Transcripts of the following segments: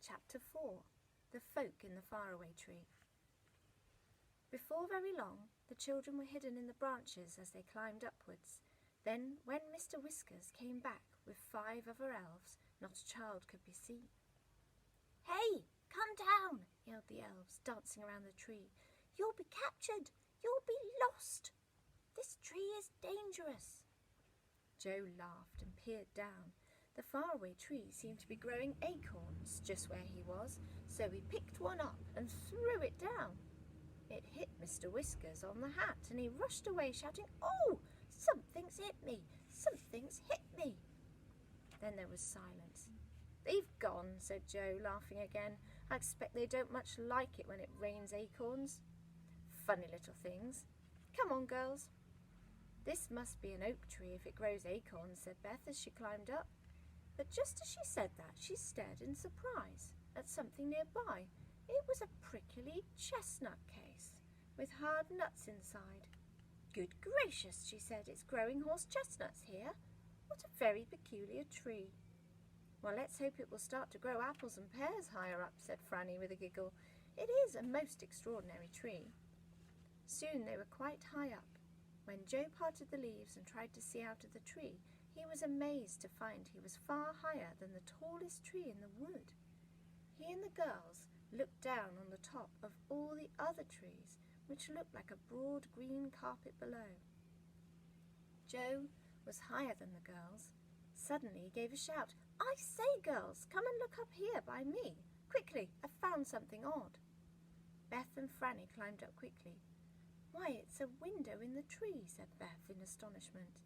Chapter 4. The Folk in the Faraway Tree. Before very long, the children were hidden in the branches as they climbed upwards. Then, when Mr. Whiskers came back with 5 other elves, not a child could be seen. "Hey, come down!" yelled the elves, dancing around the tree. "You'll be captured! You'll be lost! This tree is dangerous!" Joe laughed and peered down. The faraway tree seemed to be growing acorns just where he was, so he picked one up and threw it down. It hit Mr. Whiskers on the hat, and he rushed away shouting, "Oh, something's hit me! Something's hit me!" Then there was silence. "They've gone," said Joe, laughing again. "I expect they don't much like it when it rains acorns. Funny little things. Come on, girls." "This must be an oak tree if it grows acorns," said Beth as she climbed up. But just as she said that, she stared in surprise at something nearby. It was a prickly chestnut case with hard nuts inside. "Good gracious," she said, "it's growing horse chestnuts here. What a very peculiar tree." "Well, let's hope it will start to grow apples and pears higher up," said Franny with a giggle. "It is a most extraordinary tree." Soon they were quite high up. When Joe parted the leaves and tried to see out of the tree, he was amazed to find he was far higher than the tallest tree in the wood. He and the girls looked down on the top of all the other trees, which looked like a broad green carpet below. Joe was higher than the girls. Suddenly he gave a shout. "I say, girls, come and look up here by me. Quickly, I've found something odd." Beth and Franny climbed up quickly. "Why, it's a window in the tree," said Beth in astonishment.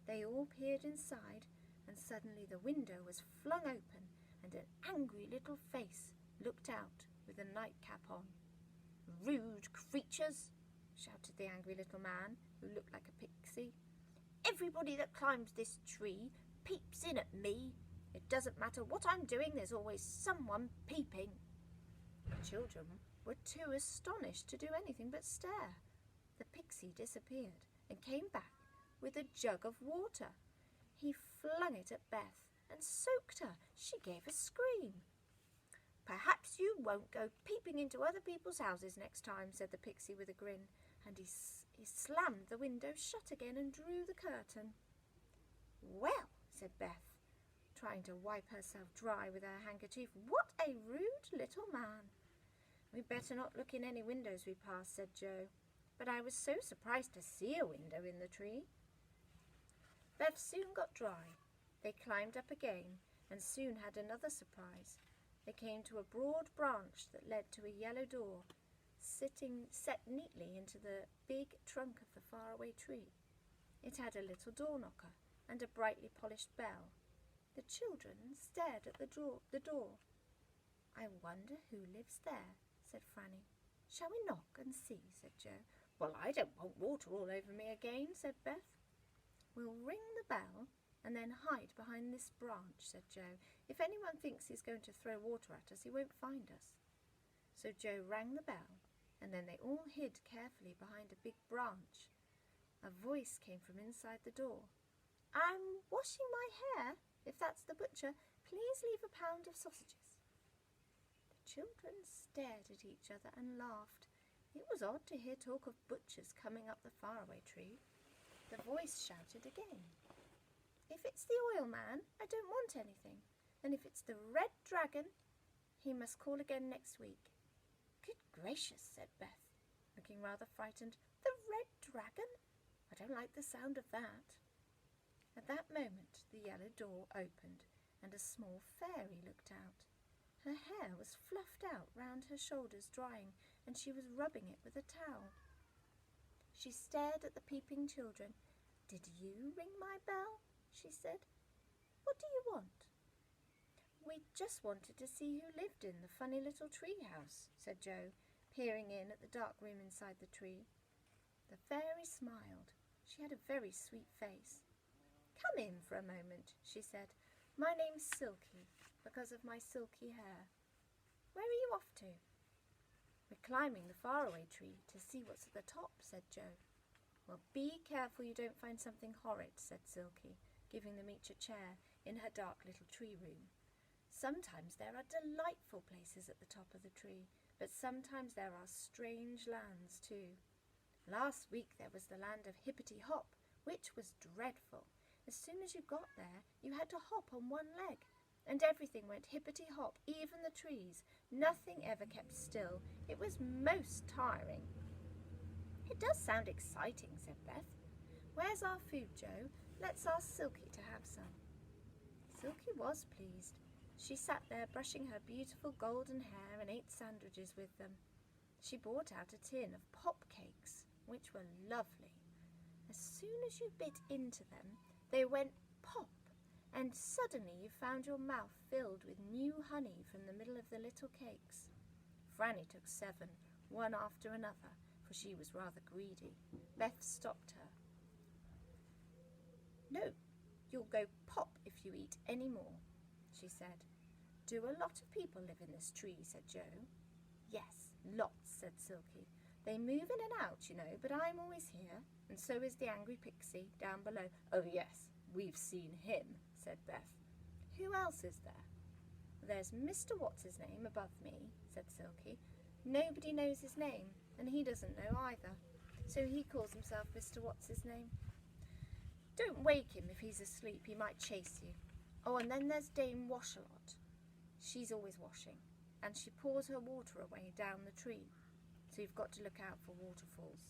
They all peered inside, and suddenly the window was flung open, and an angry little face looked out with a nightcap on. "Rude creatures!" shouted the angry little man, who looked like a pixie. "Everybody that climbs this tree peeps in at me. It doesn't matter what I'm doing, there's always someone peeping." The children were too astonished to do anything but stare. The pixie disappeared and came back with a jug of water. He flung it at Beth and soaked her. She gave a scream. "Perhaps you won't go peeping into other people's houses next time," said the pixie with a grin, and he slammed the window shut again and drew the curtain. "Well," said Beth, trying to wipe herself dry with her handkerchief, "what a rude little man." "We'd better not look in any windows we pass," said Joe. "But I was so surprised to see a window in the tree." Beth soon got dry. They climbed up again and soon had another surprise. They came to a broad branch that led to a yellow door, set neatly into the big trunk of the faraway tree. It had a little door knocker and a brightly polished bell. The children stared at the door. "I wonder who lives there," said Franny. "Shall we knock and see?" said Joe. "Well, I don't want water all over me again," said Beth. "We'll ring the bell and then hide behind this branch," said Joe. "If anyone thinks he's going to throw water at us, he won't find us." So Joe rang the bell, and then they all hid carefully behind a big branch. A voice came from inside the door. "I'm washing my hair. If that's the butcher, please leave a pound of sausages." The children stared at each other and laughed. It was odd to hear talk of butchers coming up the faraway tree. The voice shouted again. "If it's the oil man, I don't want anything. And if it's the red dragon, he must call again next week." "Good gracious," said Beth, looking rather frightened. "The red dragon? I don't like the sound of that." At that moment the yellow door opened and a small fairy looked out. Her hair was fluffed out round her shoulders drying, and she was rubbing it with a towel. She stared at the peeping children. "Did you ring my bell?" she said. "What do you want?" "We just wanted to see who lived in the funny little tree house," said Joe, peering in at the dark room inside the tree. The fairy smiled. She had a very sweet face. "Come in for a moment," she said. "My name's Silky, because of my silky hair. Where are you off to?" "We're climbing the faraway tree to see what's at the top," said Joe. "Well, be careful you don't find something horrid," said Silky, giving them each a chair in her dark little tree room. Sometimes there are delightful places at the top of the tree, but sometimes there are strange lands too. Last week there was the land of Hippity Hop, which was dreadful. As soon as you got there, you had to hop on one leg, and everything went hippity hop, even the trees. Nothing ever kept still. It was most tiring. It does sound exciting, said Beth. Where's our food, Joe? Let's ask Silky to have some. Silky was pleased. She sat there brushing her beautiful golden hair and ate sandwiches with them. She brought out a tin of pop cakes, which were lovely. As soon as you bit into them, they went pop, and suddenly you found your mouth filled with new honey from the middle of the little cakes. Franny took 7, one after another, for she was rather greedy. Beth stopped her. No, you'll go pop if you eat any more, she said. Do a lot of people live in this tree, said Joe. Yes, lots, said Silky. They move in and out, you know, but I'm always here, and so is the angry pixie down below. Oh, yes, we've seen him, said Beth. Who else is there? There's Mr. What's-his-name above me, said Silky. Nobody knows his name, and he doesn't know either, so he calls himself Mr. What's-his-name. Don't wake him if he's asleep, he might chase you. Oh, and then there's Dame Wash-a-lot. She's always washing, and she pours her water away down the tree, so you've got to look out for waterfalls.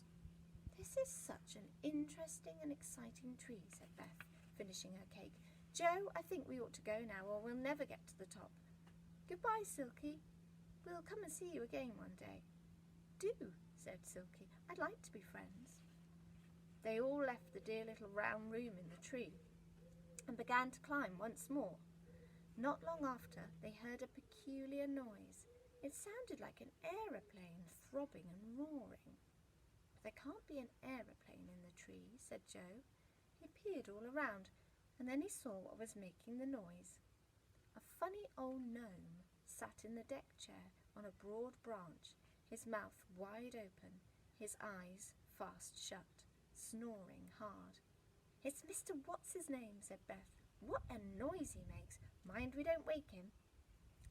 This is such an interesting and exciting tree, said Beth, finishing her cake. Joe, I think we ought to go now, or we'll never get to the top. Goodbye, Silky. We'll come and see you again one day. Do, said Silky. I'd like to be friends. They all left the dear little round room in the tree and began to climb once more. Not long after, they heard a peculiar noise. It sounded like an aeroplane throbbing and roaring. There can't be an aeroplane in the tree, said Joe. He peered all around, and then he saw what was making the noise. A funny old gnome sat in the deck chair on a broad branch, his mouth wide open, his eyes fast shut, snoring hard. It's Mr. What's-his-name, said Beth. What a noise he makes. Mind we don't wake him.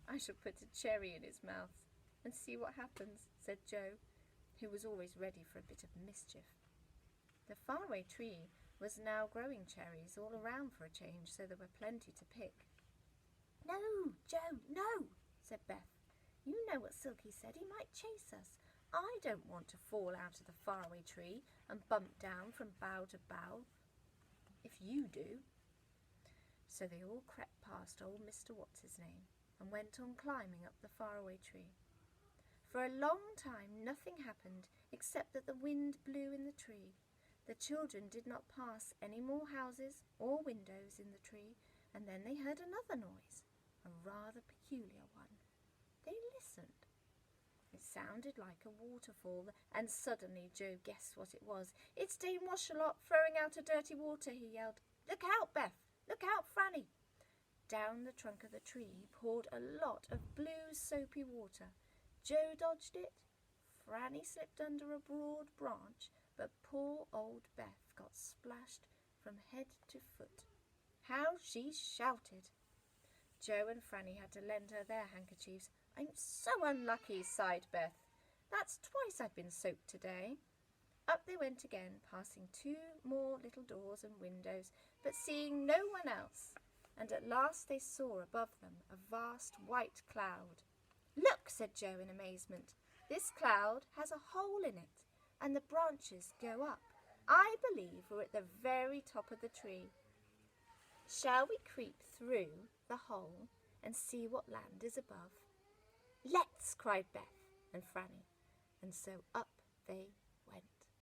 I shall put a cherry in his mouth and see what happens, said Joe, who was always ready for a bit of mischief. The faraway tree was now growing cherries all around for a change, so there were plenty to pick. No, Joe, no, said Beth. You know what Silky said, he might chase us. I don't want to fall out of the faraway tree and bump down from bough to bough, if you do. So they all crept past old Mr. What's-his-name and went on climbing up the faraway tree. For a long time nothing happened except that the wind blew in the tree. The children did not pass any more houses or windows in the tree, and then they heard another noise, a rather peculiar one. They listened. It sounded like a waterfall, and suddenly Joe guessed what it was. It's Dame Wash-a-lot throwing out a dirty water, he yelled. Look out, Beth! Look out, Franny! Down the trunk of the tree poured a lot of blue soapy water. Joe dodged it. Franny slipped under a broad branch, but poor old Beth got splashed from head to foot. How she shouted! Joe and Franny had to lend her their handkerchiefs. I'm so unlucky, sighed Beth. That's twice I've been soaked today. Up they went again, passing 2 more little doors and windows, but seeing no one else, and at last they saw above them a vast white cloud. Look, said Joe in amazement. This cloud has a hole in it, and the branches go up. I believe we're at the very top of the tree. Shall we creep through the hole and see what land is above? Let's, cried Beth and Franny, and so up they